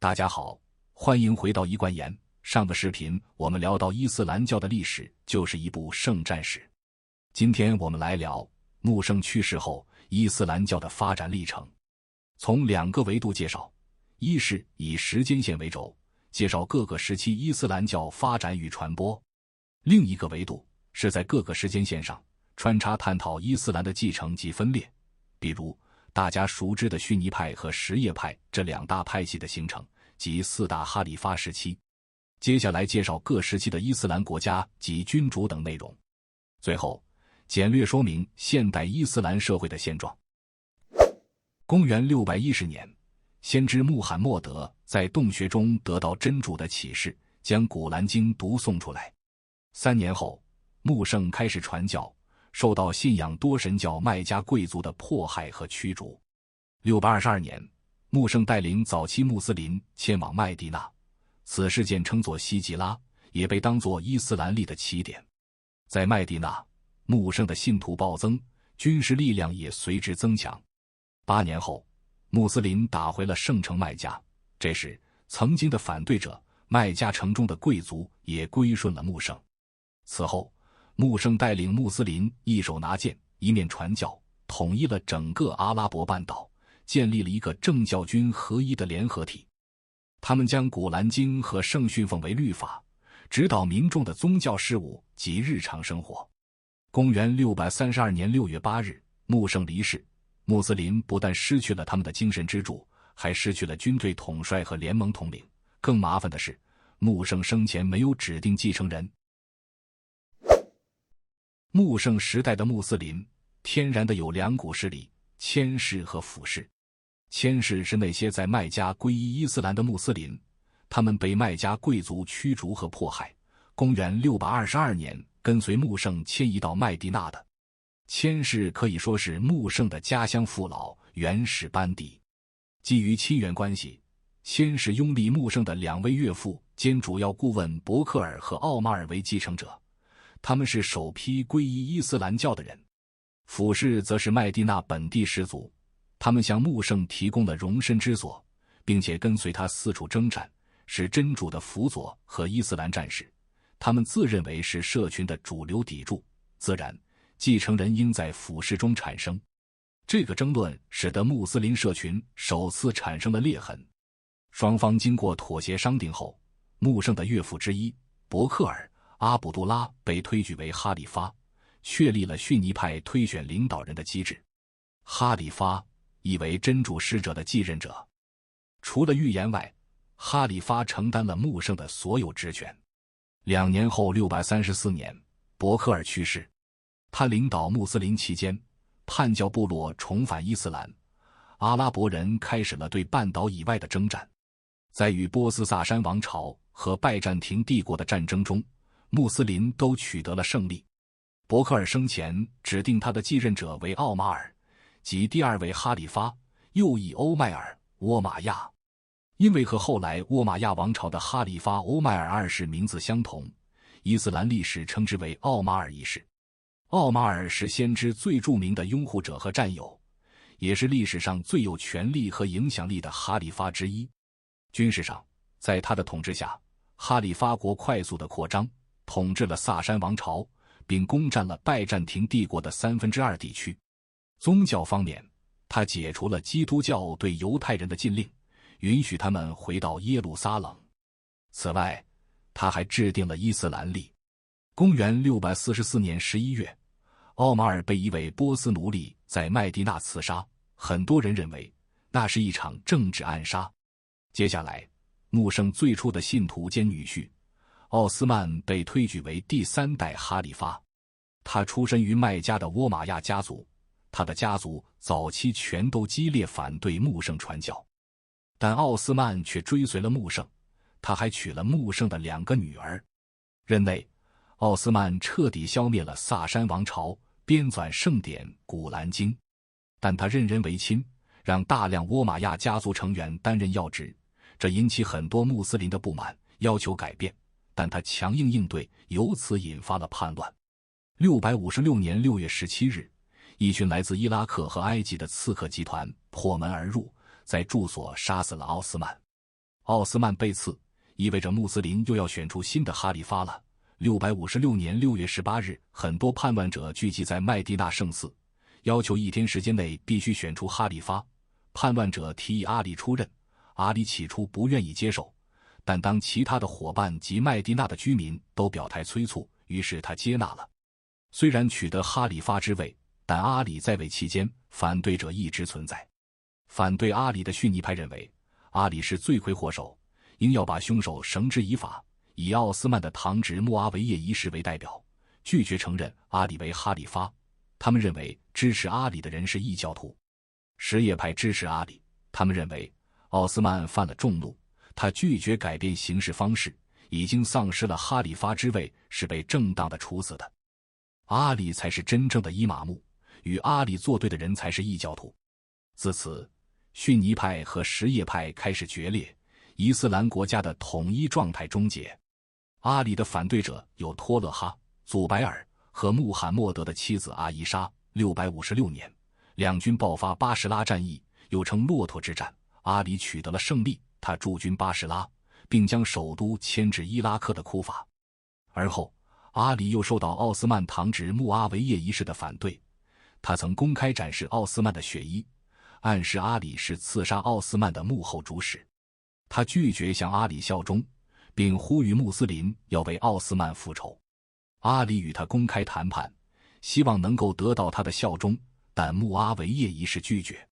大家好，欢迎回到一贯言。上个视频我们聊到伊斯兰教的历史就是一部圣战史，今天我们来聊穆圣去世后伊斯兰教的发展历程。从两个维度介绍，一是以时间线为轴，介绍各个时期伊斯兰教发展与传播；另一个维度是在各个时间线上穿插探讨伊斯兰的继承及分裂，比如大家熟知的逊尼派和什叶派这两大派系的形成及四大哈里发时期。接下来介绍各时期的伊斯兰国家及君主等内容，最后简略说明现代伊斯兰社会的现状。公元610年，先知穆罕默德在洞穴中得到真主的启示，将古兰经读诵出来。3年后，穆圣开始传教，受到信仰多神教麦加贵族的迫害和驱逐。622年，穆圣带领早期穆斯林迁往麦地那，此事件称作希吉拉，也被当作伊斯兰历的起点。在麦地那，穆圣的信徒暴增，军事力量也随之增强。8年后，穆斯林打回了圣城麦加，这时曾经的反对者麦加城中的贵族也归顺了穆圣。此后，穆圣带领穆斯林一手拿剑，一面传教，统一了整个阿拉伯半岛，建立了一个政教军合一的联合体。他们将古兰经和圣训奉为律法，指导民众的宗教事务及日常生活。公元632年6月8日，穆圣离世，穆斯林不但失去了他们的精神支柱，还失去了军队统帅和联盟统领。更麻烦的是，穆圣生前没有指定继承人。穆圣时代的穆斯林天然的有两股势力，谦氏和辅氏。谦氏是那些在麦加皈依伊斯兰的穆斯林，他们被麦加贵族驱逐和迫害，公元622年跟随穆圣迁移到麦地那的。谦氏可以说是穆圣的家乡父老，原始班底。基于亲缘关系，谦氏拥立穆圣的2位岳父兼主要顾问伯克尔和奥马尔为继承者，他们是首批皈依伊斯兰教的人。辅氏则是麦地那本地氏族，他们向穆圣提供了容身之所，并且跟随他四处征战，是真主的辅佐和伊斯兰战士。他们自认为是社群的主流砥柱，自然继承人应在辅氏中产生。这个争论使得穆斯林社群首次产生了裂痕。双方经过妥协商定后，穆圣的岳父之一伯克尔·阿卜杜拉被推举为哈里发，确立了逊尼派推选领导人的机制。哈里发意为真主使者的继任者。除了预言外，哈里发承担了穆圣的所有职权。2年后634年，伯克尔去世。他领导穆斯林期间，叛教部落重返伊斯兰，阿拉伯人开始了对半岛以外的征战。在与波斯萨珊王朝和拜占庭帝国的战争中，穆斯林都取得了胜利。伯克尔生前指定他的继任者为奥马尔，即第2位哈里发，又以欧迈尔·沃玛亚。因为和后来沃玛亚王朝的哈里发欧迈尔2世名字相同，伊斯兰历史称之为奥马尔一世。奥马尔是先知最著名的拥护者和战友，也是历史上最有权力和影响力的哈里发之一。军事上，在他的统治下，哈里发国快速的扩张，统治了萨珊王朝，并攻占了拜占庭帝国的2/3地区。宗教方面，他解除了基督教对犹太人的禁令，允许他们回到耶路撒冷。此外，他还制定了伊斯兰历。公元644年11月，奥马尔被一位波斯奴隶在麦地那刺杀，很多人认为那是一场政治暗杀。接下来，穆圣最初的信徒兼女婿奥斯曼被推举为第3代哈里发。他出身于麦加的沃玛亚家族，他的家族早期全都激烈反对穆圣传教，但奥斯曼却追随了穆圣，他还娶了穆圣的2个女儿。任内，奥斯曼彻底消灭了萨珊王朝，编纂圣典《古兰经》，但他任人唯亲，让大量沃玛亚家族成员担任要职，这引起很多穆斯林的不满，要求改变，但他强硬应对，由此引发了叛乱。656年6月17日，一群来自伊拉克和埃及的刺客集团破门而入，在住所杀死了奥斯曼。奥斯曼被刺，意味着穆斯林又要选出新的哈里发了。656年6月18日，很多叛乱者聚集在麦地那圣寺，要求1天时间内必须选出哈里发。叛乱者提议阿里出任，阿里起初不愿意接受，但当其他的伙伴及麦地那的居民都表态催促，于是他接纳了。虽然取得哈里发之位，但阿里在位期间，反对者一直存在。反对阿里的逊尼派认为，阿里是罪魁祸首，应要把凶手绳之以法，以奥斯曼的堂侄穆阿维叶一世为代表，拒绝承认阿里为哈里发。他们认为支持阿里的人是异教徒。什叶派支持阿里，他们认为奥斯曼犯了众怒，他拒绝改变行事方式，已经丧失了哈里发之位，是被正当的处死的。阿里才是真正的伊玛目，与阿里作对的人才是异教徒。自此，逊尼派和什叶派开始决裂，伊斯兰国家的统一状态终结。阿里的反对者有托勒哈、祖白尔和穆罕默德的妻子阿伊莎。656年，两军爆发巴士拉战役，又称骆驼之战。阿里取得了胜利，他驻军巴士拉，并将首都迁至伊拉克的库法。而后，阿里又受到奥斯曼堂侄穆阿维叶一世的反对，他曾公开展示奥斯曼的血衣，暗示阿里是刺杀奥斯曼的幕后主使。他拒绝向阿里效忠，并呼吁穆斯林要为奥斯曼复仇。阿里与他公开谈判，希望能够得到他的效忠，但穆阿维叶一世拒绝。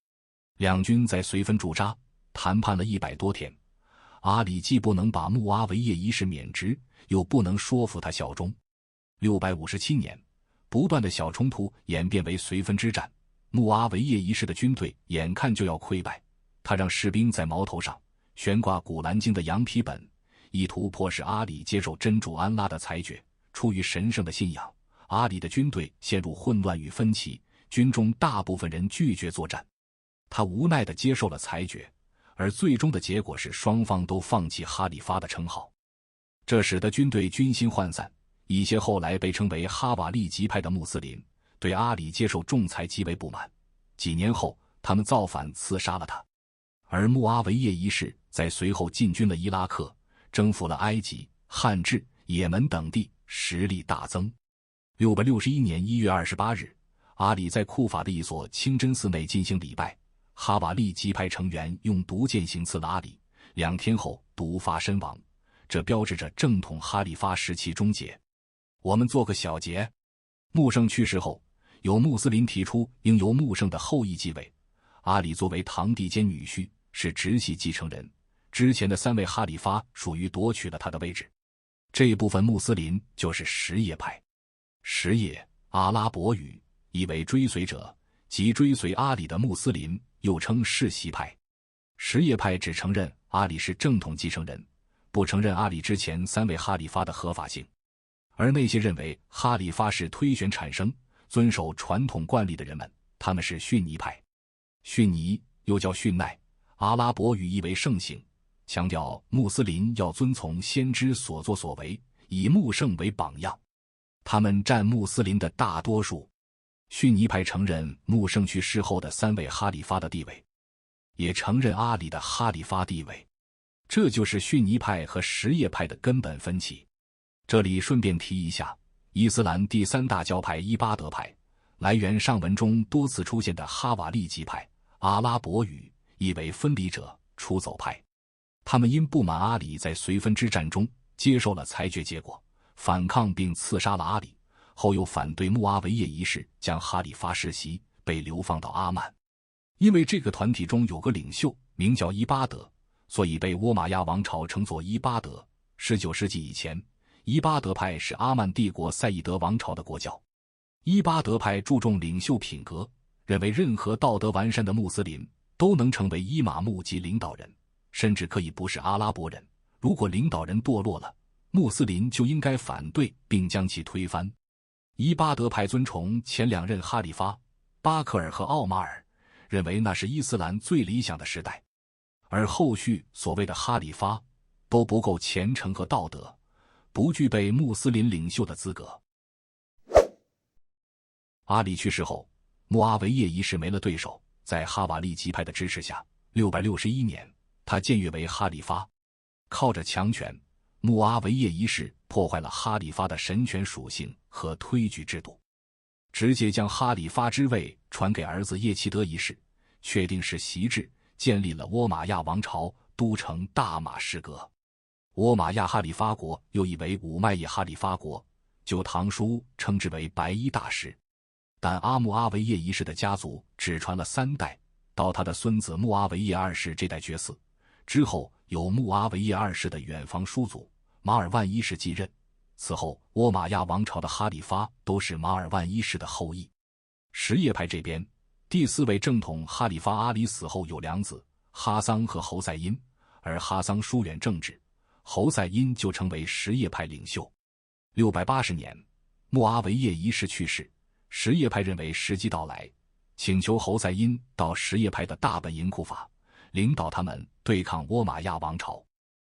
两军在绥芬驻扎，谈判了100多天。阿里既不能把穆阿维叶一世免职，又不能说服他效忠。657年，不断的小冲突演变为绥芬之战。穆阿维叶一世的军队眼看就要溃败，他让士兵在矛头上悬挂古兰经的羊皮本，意图迫使阿里接受真主安拉的裁决。出于神圣的信仰，阿里的军队陷入混乱与分歧，军中大部分人拒绝作战。他无奈地接受了裁决，而最终的结果是双方都放弃哈里发的称号，这使得军队军心涣散。一些后来被称为哈瓦利吉派的穆斯林对阿里接受仲裁极为不满，几年后他们造反刺杀了他。而穆阿维叶一世在随后进军了伊拉克，征服了埃及、汉志、也门等地，实力大增。661年1月28日，阿里在库法的一所清真寺内进行礼拜，哈瓦利吉派成员用毒箭行刺了阿里，2天后毒发身亡，这标志着正统哈里发时期终结。我们做个小结，穆圣去世后，有穆斯林提出应由穆圣的后裔继位，阿里作为堂弟兼女婿，是直系继承人，之前的3位哈里发属于夺取了他的位置。这一部分穆斯林就是什叶派。什叶，阿拉伯语，意为追随者，即追随阿里的穆斯林，又称世袭派。什叶派只承认阿里是正统继承人，不承认阿里之前3位哈里发的合法性。而那些认为哈里发是推选产生、遵守传统惯例的人们，他们是逊尼派。逊尼又叫逊奈，阿拉伯语意为圣行，强调穆斯林要遵从先知所作所为，以穆圣为榜样。他们占穆斯林的大多数。逊尼派承认穆圣去世后的3位哈里发的地位，也承认阿里的哈里发地位。这就是逊尼派和什叶派的根本分歧。这里顺便提一下，伊斯兰第3大教派伊巴德派，来源上文中多次出现的哈瓦利吉派，阿拉伯语意为分离者、出走派。他们因不满阿里在绥芬之战中接受了裁决结果，反抗并刺杀了阿里，后又反对穆阿维叶一世将哈里发世袭，被流放到阿曼。因为这个团体中有个领袖名叫伊巴德，所以被倭马亚王朝称作伊巴德。19世纪以前，伊巴德派是阿曼帝国赛义德王朝的国教。伊巴德派注重领袖品格，认为任何道德完善的穆斯林都能成为伊玛目及领导人，甚至可以不是阿拉伯人。如果领导人堕落了，穆斯林就应该反对并将其推翻。伊巴德派尊崇前2任哈里发巴克尔和奥马尔，认为那是伊斯兰最理想的时代，而后续所谓的哈里发都不够虔诚和道德，不具备穆斯林领袖的资格。阿里去世后，穆阿维叶一世没了对手，在哈瓦利吉派的支持下，661年他僭越为哈里发。靠着强权，穆阿维叶一世破坏了哈里发的神权属性和推举制度，直接将哈里发之位传给儿子叶齐德一世，确定是袭制，建立了倭马亚王朝，都城大马士革。倭马亚哈里发国又译为五麦叶哈里发国，就唐书称之为白衣大食。但阿穆阿维叶一世的家族只传了3代，到他的孙子穆阿维叶二世这代绝嗣，之后由穆阿维叶二世的远房叔祖马尔万一世继任。此后倭马亚王朝的哈里发都是马尔万一世的后裔。什叶派这边，第4位正统哈里发阿里死后有2子，哈桑和侯赛因，而哈桑疏远政治，侯赛因就成为什叶派领袖。680年，穆阿维叶一世去世，什叶派认为时机到来，请求侯赛因到什叶派的大本营库法，领导他们对抗倭马亚王朝。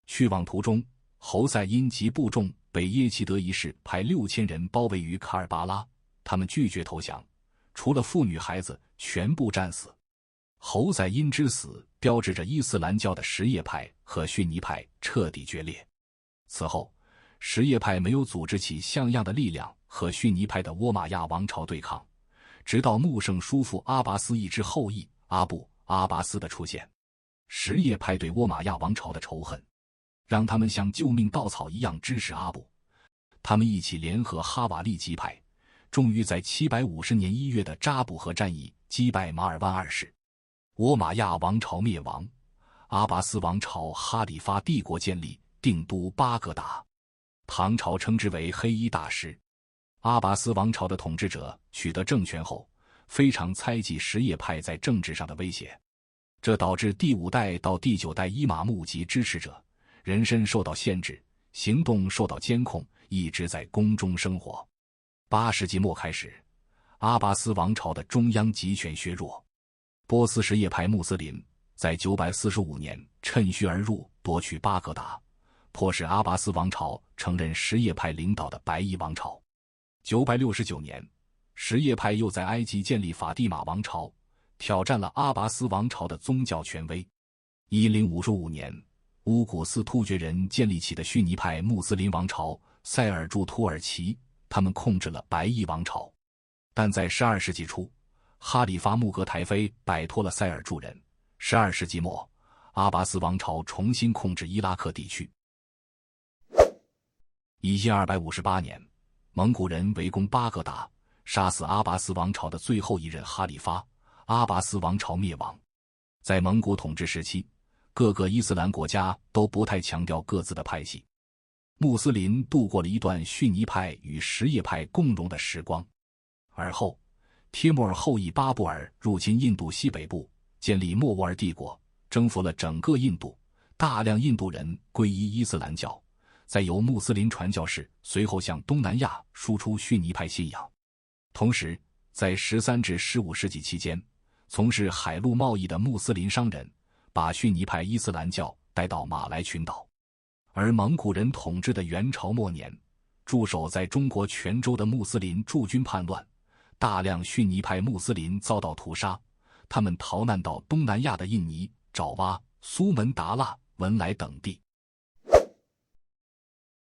去往途中，侯赛因及部众被耶齐德一世派6000人包围于卡尔巴拉，他们拒绝投降，除了妇女孩子全部战死。侯赛因之死标志着伊斯兰教的什叶派和逊尼派彻底决裂。此后，什叶派没有组织起像样的力量和逊尼派的倭马亚王朝对抗，直到穆圣叔父阿拔斯一支后裔阿拔斯的出现。什叶派对倭马亚王朝的仇恨，让他们像救命稻草一样支持阿布。他们一起联合哈瓦利吉派，终于在750年1月的扎卜河战役击败马尔万二世。倭马亚王朝灭亡，阿拔斯王朝哈里发帝国建立，定都巴格达。唐朝称之为黑衣大师。阿拔斯王朝的统治者取得政权后，非常猜忌什叶派在政治上的威胁，这导致第5代到第9代伊玛目及支持者人身受到限制，行动受到监控，一直在宫中生活。8世纪末开始，阿拔斯王朝的中央集权削弱。波斯什叶派穆斯林在945年趁虚而入，夺取巴格达，迫使阿拔斯王朝承认什叶派领导的白衣王朝。969年，什叶派又在埃及建立法蒂玛王朝，挑战了阿拔斯王朝的宗教权威。1055年，乌古斯突厥人建立起的逊尼派穆斯林王朝塞尔柱土耳其，他们控制了白衣王朝。但在12世纪初，哈里发穆格台菲摆脱了塞尔柱人。12世纪末，阿拔斯王朝重新控制伊拉克地区。1258年，蒙古人围攻巴格达，杀死阿拔斯王朝的最后一任哈里发，阿拔斯王朝灭亡。在蒙古统治时期，各个伊斯兰国家都不太强调各自的派系，穆斯林度过了一段逊尼派与什叶派共荣的时光。而后，帖木儿后裔巴布尔入侵印度西北部，建立莫卧儿帝国，征服了整个印度，大量印度人皈依伊斯兰教，再由穆斯林传教士随后向东南亚输出逊尼派信仰。同时，在13至15世纪期间，从事海陆贸易的穆斯林商人把逊尼派伊斯兰教带到马来群岛。而蒙古人统治的元朝末年，驻守在中国泉州的穆斯林驻军叛乱，大量逊尼派穆斯林遭到屠杀，他们逃难到东南亚的印尼、爪哇、苏门答腊、文莱等地。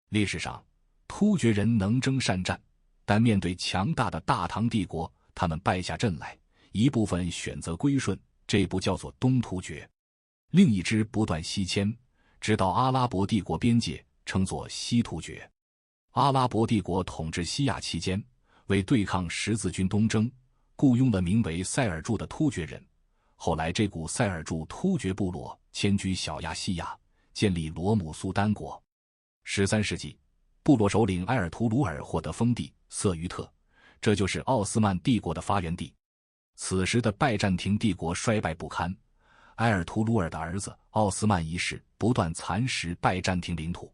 历史上，突厥人能征善战，但面对强大的大唐帝国，他们败下阵来，一部分选择归顺，这部叫做东突厥；另一支不断西迁，直到阿拉伯帝国边界，称作西突厥。阿拉伯帝国统治西亚期间，为对抗十字军东征，雇佣了名为塞尔柱的突厥人。后来这股塞尔柱突厥部落迁居小亚细亚，建立罗姆苏丹国。13世纪，部落首领埃尔图鲁尔获得封地色于特，这就是奥斯曼帝国的发源地。此时的拜占庭帝国衰败不堪，埃尔图鲁尔的儿子奥斯曼一世不断蚕食拜占庭领土。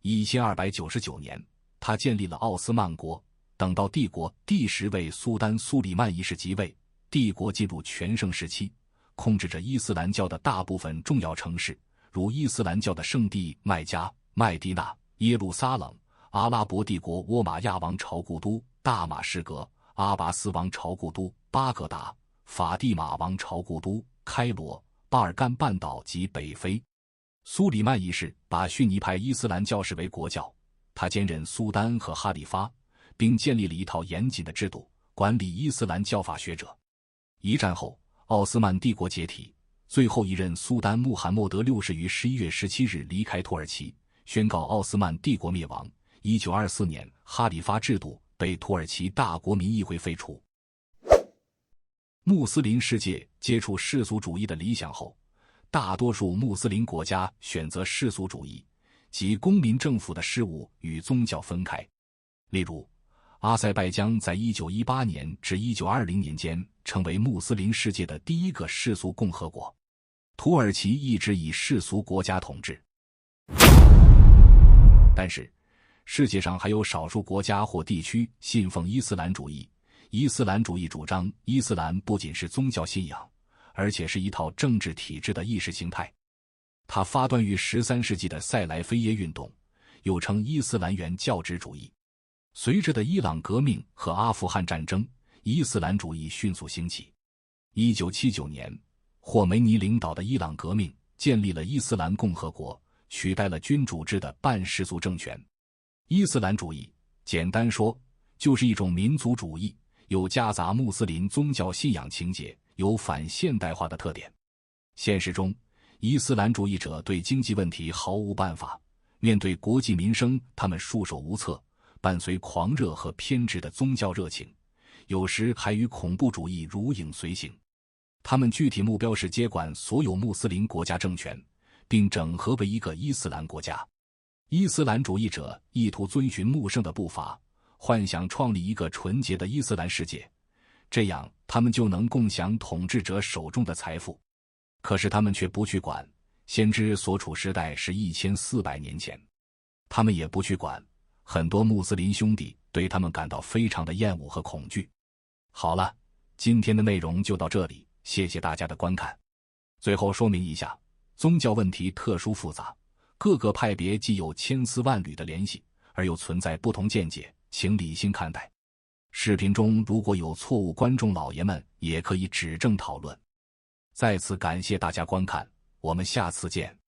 1299年，他建立了奥斯曼国。等到帝国第10位苏丹苏里曼一世即位，帝国进入全盛时期，控制着伊斯兰教的大部分重要城市，如伊斯兰教的圣地麦加、麦地那、耶路撒冷，阿拉伯帝国倭马亚王朝故都大马士革，阿拔斯王朝故都巴格达，法蒂玛王朝故都开罗，巴尔干半岛及北非。苏里曼一世把逊尼派伊斯兰教视为国教，他兼任苏丹和哈里发，并建立了一套严谨的制度，管理伊斯兰教法学者。一战后，奥斯曼帝国解体，最后一任苏丹穆罕默德六世于11月17日离开土耳其，宣告奥斯曼帝国灭亡。1924年，哈里发制度被土耳其大国民议会废除。穆斯林世界接触世俗主义的理想后，大多数穆斯林国家选择世俗主义，即公民政府的事务与宗教分开。例如，阿塞拜疆在1918年至1920年间成为穆斯林世界的第一个世俗共和国。土耳其一直以世俗国家统治，但是世界上还有少数国家或地区信奉伊斯兰主义。伊斯兰主义主张，伊斯兰不仅是宗教信仰，而且是一套政治体制的意识形态。它发端于13世纪的塞莱菲耶运动，又称伊斯兰原教旨主义。随着的伊朗革命和阿富汗战争，伊斯兰主义迅速兴起。1979年，霍梅尼领导的伊朗革命建立了伊斯兰共和国，取代了君主制的半世俗政权。伊斯兰主义，简单说，就是一种民族主义，有夹杂穆斯林宗教信仰情节，有反现代化的特点。现实中，伊斯兰主义者对经济问题毫无办法，面对国计民生，他们束手无策，伴随狂热和偏执的宗教热情，有时还与恐怖主义如影随形。他们具体目标是接管所有穆斯林国家政权，并整合为一个伊斯兰国家。伊斯兰主义者意图遵循穆圣的步伐，幻想创立一个纯洁的伊斯兰世界，这样他们就能共享统治者手中的财富。可是他们却不去管，先知所处时代是1400年前，他们也不去管，很多穆斯林兄弟对他们感到非常的厌恶和恐惧。好了，今天的内容就到这里，谢谢大家的观看。最后说明一下，宗教问题特殊复杂，各个派别既有千丝万缕的联系，而又存在不同见解，请理性看待。视频中如果有错误，观众老爷们也可以指正讨论。再次感谢大家观看，我们下次见。